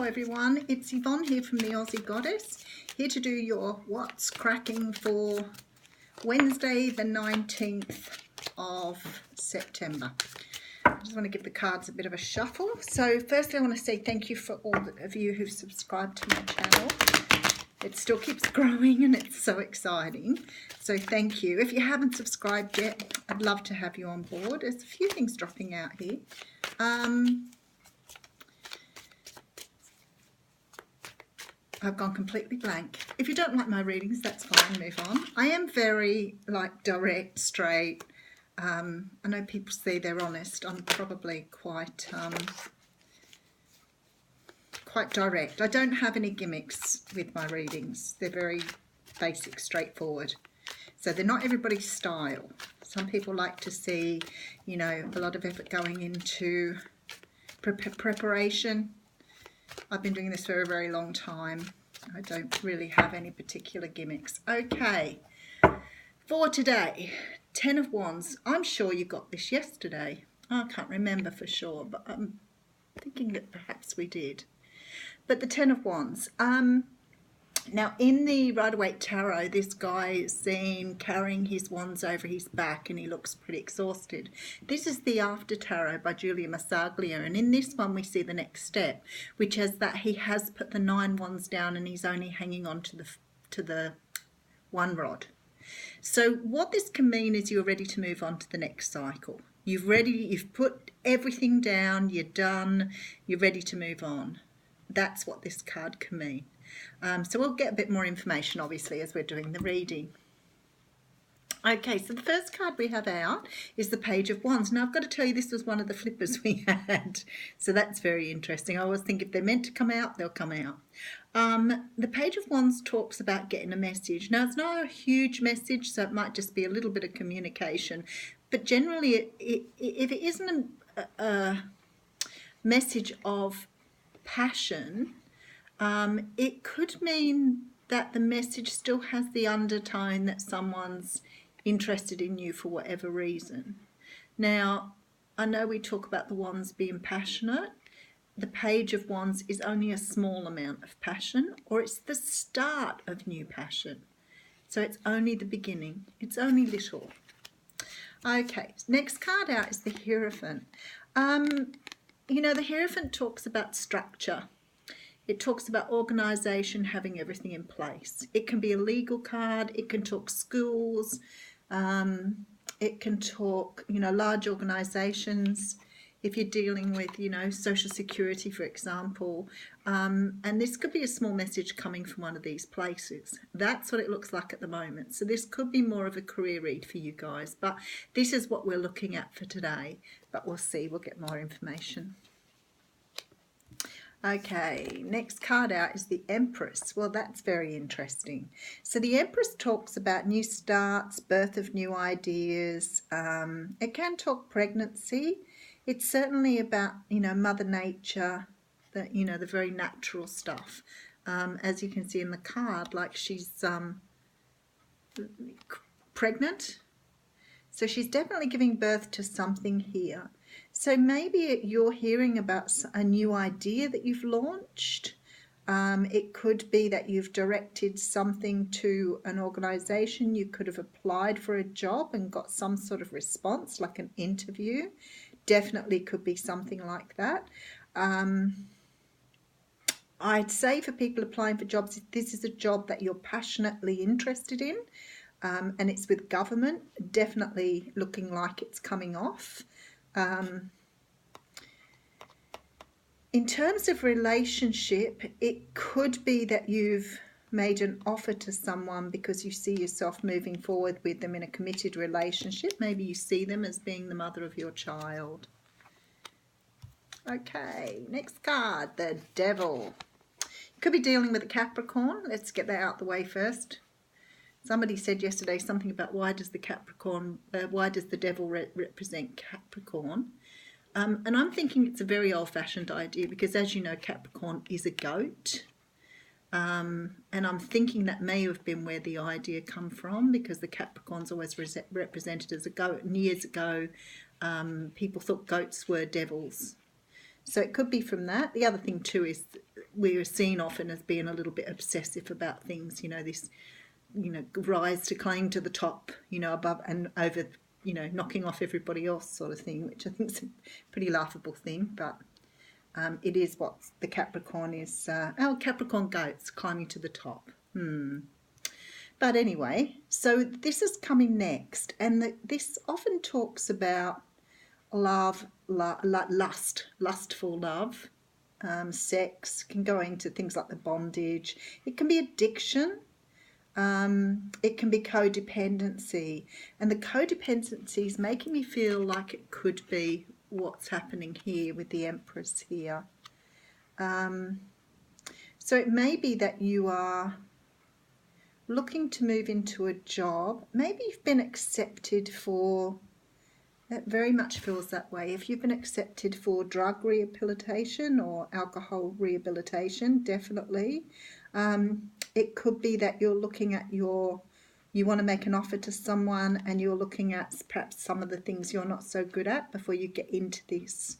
everyone, it's Yvonne here from the Aussie Goddess, here to do your What's Cracking for Wednesday the 19th of September. I just want to give the cards a bit of a shuffle. So firstly I want to say thank you for all of you who've subscribed to my channel. It still keeps growing and it's so exciting. So thank you. If you haven't subscribed yet, I'd love to have you on board. There's a few things dropping out here. I've gone completely blank. If you don't like my readings, that's fine, move on. I am very direct, straight. I know people say they're honest. I'm probably quite direct. I don't have any gimmicks with my readings. They're very basic, straightforward. So they're not everybody's style. Some people like to see, you know, a lot of effort going into preparation. I've been doing this for a very long time. I don't really have any particular gimmicks. Okay, for today, 10 of Wands. I'm sure you got this yesterday. I can't remember for sure, but I'm thinking that perhaps we did. But the 10 of Wands. Now, in the Rider-Waite Tarot, this guy is seen carrying his wands over his back and he looks pretty exhausted. This is the After Tarot by Julia Massaglia, and in this one we see the next step, which is that he has put the 9 wands down and he's only hanging on to the one rod. So what this can mean is you're ready to move on to the next cycle. You've put everything down, you're done, you're ready to move on. That's what this card can mean. So we'll get a bit more information, obviously, as we're doing the reading. Okay, so the first card we have out is the Page of Wands. Now, I've got to tell you, this was one of the flippers we had. So that's very interesting. I always think if they're meant to come out, they'll come out. The Page of Wands talks about getting a message. Now, it's not a huge message, so it might just be a little bit of communication. But generally, if it isn't a message of passion, it could mean that the message still has the undertone that someone's interested in you for whatever reason. Now, I know we talk about the wands being passionate. The Page of Wands is only a small amount of passion, or it's the start of new passion. So it's only the beginning. It's only little. Okay, next card out is the Hierophant. You know, the Hierophant talks about structure. It talks about organisation, having everything in place. It can be a legal card. It can talk schools. It can talk, you know, large organisations. If you're dealing with, you know, Social Security, for example. And this could be a small message coming from one of these places. That's what it looks like at the moment. So this could be more of a career read for you guys. But this is what we're looking at for today. But we'll see. We'll get more information. Okay, next card out is the Empress. Well, that's very interesting. So the Empress talks about new starts, birth of new ideas. It can talk pregnancy. It's certainly about, you know, Mother Nature, the very natural stuff. As you can see in the card, like she's pregnant. So she's definitely giving birth to something here. So maybe you're hearing about a new idea that you've launched. It could be that you've directed something to an organisation. You could have applied for a job and got some sort of response, like an interview. Definitely could be something like that. I'd say for people applying for jobs, if this is a job that you're passionately interested in, and it's with government, definitely looking like it's coming off. In terms of relationship, it could be that you've made an offer to someone because you see yourself moving forward with them in a committed relationship. Maybe you see them as being the mother of your child. Okay, next card, the Devil. You could be dealing with a Capricorn. Let's get that out the way first. Somebody said yesterday something about why does the Devil represent Capricorn? And I'm thinking it's a very old-fashioned idea because, as you know, Capricorn is a goat. And I'm thinking that may have been where the idea come from, because the Capricorn's always represented as a goat. And years ago, people thought goats were devils. So it could be from that. The other thing too is we are seen often as being a little bit obsessive about things, this, rise to climb to the top, above and over, knocking off everybody else sort of thing, which I think is a pretty laughable thing, but it is what the Capricorn is. Capricorn goats climbing to the top. But anyway, so this is coming next, and this often talks about love, lustful love, sex, can go into things like the bondage. It can be addiction. It can be codependency, and the codependency is making me feel like it could be what's happening here with the Empress here. So it may be that you are looking to move into a job. Maybe you've been accepted for, that very much feels that way. If you've been accepted for drug rehabilitation or alcohol rehabilitation, definitely. It could be that you're looking at you want to make an offer to someone and you're looking at perhaps some of the things you're not so good at before you get into this.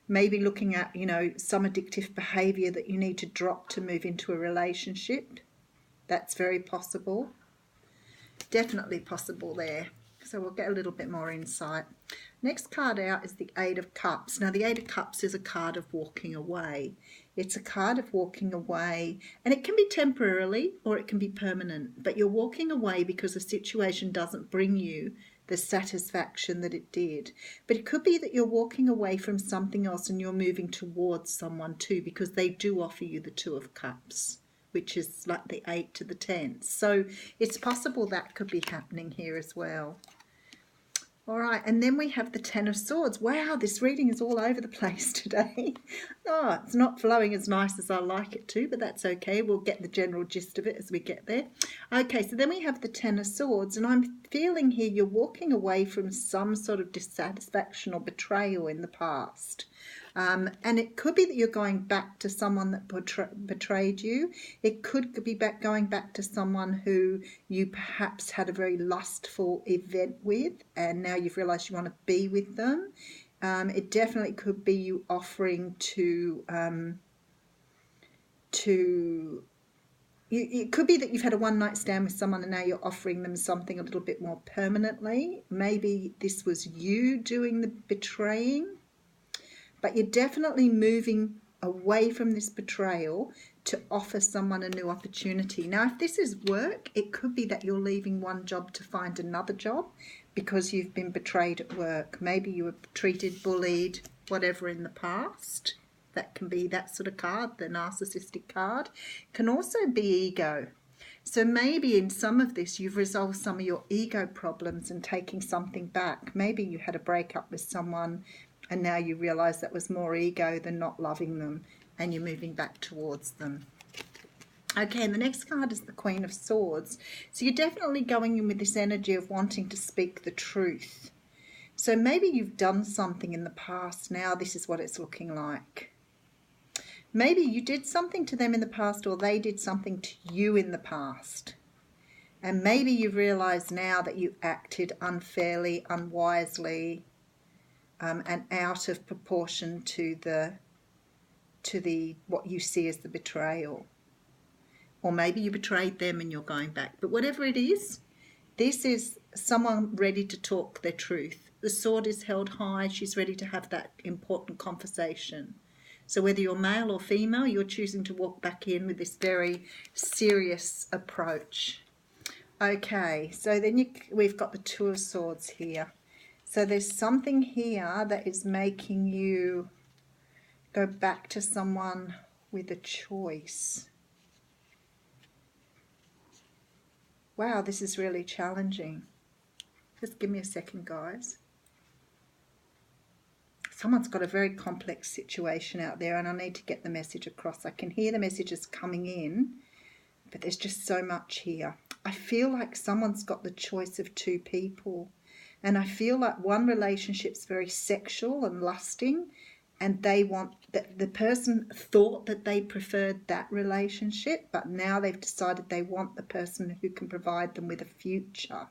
Maybe looking at, some addictive behaviour that you need to drop to move into a relationship. That's very possible. Definitely possible there. So we'll get a little bit more insight. Next card out is the Eight of Cups. Now the Eight of Cups is a card of walking away. It's a card of walking away, and it can be temporarily or it can be permanent, but you're walking away because the situation doesn't bring you the satisfaction that it did. But it could be that you're walking away from something else and you're moving towards someone too, because they do offer you the Two of Cups, which is like the 8 to the 10. So it's possible that could be happening here as well. All right, and then we have the Ten of Swords. Wow, this reading is all over the place today. Oh, it's not flowing as nice as I like it to, but that's okay. We'll get the general gist of it as we get there. Okay, so then we have the Ten of Swords, and I'm feeling here you're walking away from some sort of dissatisfaction or betrayal in the past. And it could be that you're going back to someone that betrayed you. It could be going back to someone who you perhaps had a very lustful event with, and now you've realised you want to be with them. It definitely could be you offering it could be that you've had a one-night stand with someone and now you're offering them something a little bit more permanently. Maybe this was you doing the betraying. But you're definitely moving away from this betrayal to offer someone a new opportunity. Now, if this is work, it could be that you're leaving one job to find another job because you've been betrayed at work. Maybe you were treated, bullied, whatever in the past. That can be that sort of card, the narcissistic card. Can also be ego. So maybe in some of this, you've resolved some of your ego problems and taking something back. Maybe you had a breakup with someone and now you realise that was more ego than not loving them, and you're moving back towards them. Okay, and the next card is the Queen of Swords. So you're definitely going in with this energy of wanting to speak the truth. So maybe you've done something in the past. Now this is what it's looking like. Maybe you did something to them in the past, or they did something to you in the past. And maybe you've realised now that you acted unfairly, unwisely, and out of proportion to what you see as the betrayal. Or maybe you betrayed them and you're going back. But whatever it is, this is someone ready to talk their truth. The sword is held high. She's ready to have that important conversation. So whether you're male or female, you're choosing to walk back in with this very serious approach. Okay, so then we've got the Two of Swords here. So there's something here that is making you go back to someone with a choice. Wow, this is really challenging. Just give me a second, guys. Someone's got a very complex situation out there and I need to get the message across. I can hear the messages coming in, but there's just so much here. I feel like someone's got the choice of two people. And I feel like one relationship's very sexual and lusting, and they want that the person thought that they preferred that relationship, but now they've decided they want the person who can provide them with a future.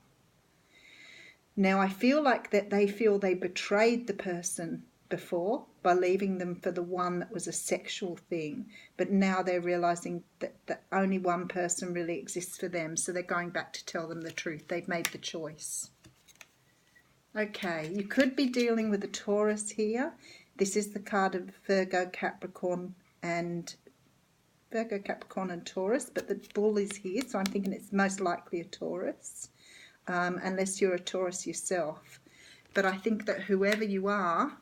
Now I feel like that they feel they betrayed the person before by leaving them for the one that was a sexual thing, but now they're realizing that only one person really exists for them, so they're going back to tell them the truth. They've made the choice. Okay, you could be dealing with a Taurus here. This is the card of Virgo, Capricorn and Taurus, but the bull is here, so I'm thinking it's most likely a Taurus, unless you're a Taurus yourself. But I think that whoever you are,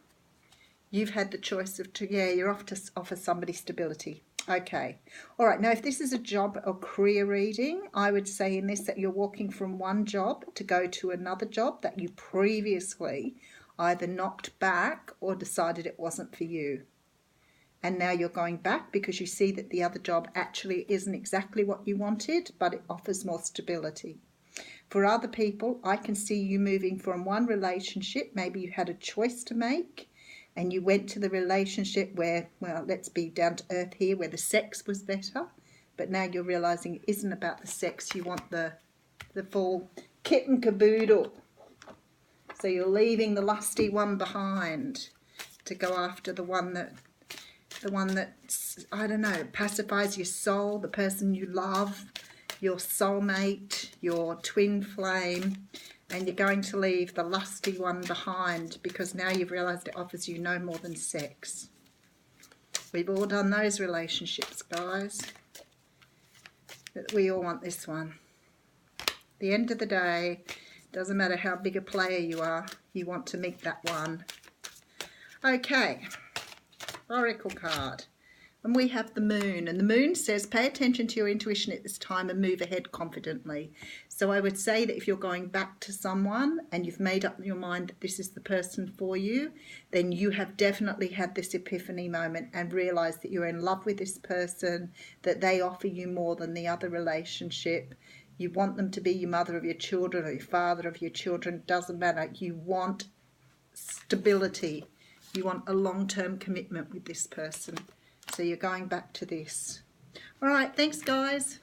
you've had the choice of, you're off to offer somebody stability. Okay. All right. Now, if this is a job or career reading, I would say in this that you're walking from one job to go to another job that you previously either knocked back or decided it wasn't for you. And now you're going back because you see that the other job actually isn't exactly what you wanted, but it offers more stability. For other people, I can see you moving from one relationship. Maybe you had a choice to make and you went to the relationship where, well, let's be down to earth here, where the sex was better. But now you're realizing it isn't about the sex. You want the full kit and caboodle. So you're leaving the lusty one behind to go after the one that, I don't know, pacifies your soul, the person you love, your soulmate, your twin flame, and you're going to leave the lusty one behind because now you've realised it offers you no more than sex. We've all done those relationships, guys. But we all want this one. At the end of the day, doesn't matter how big a player you are, you want to meet that one. Okay, Oracle card. And we have the moon, and the moon says pay attention to your intuition at this time and move ahead confidently. So I would say that if you're going back to someone and you've made up your mind that this is the person for you, then you have definitely had this epiphany moment and realized that you're in love with this person, that they offer you more than the other relationship. You want them to be your mother of your children or your father of your children, doesn't matter. You want stability. You want a long-term commitment with this person. So you're going back to this. All right, thanks, guys.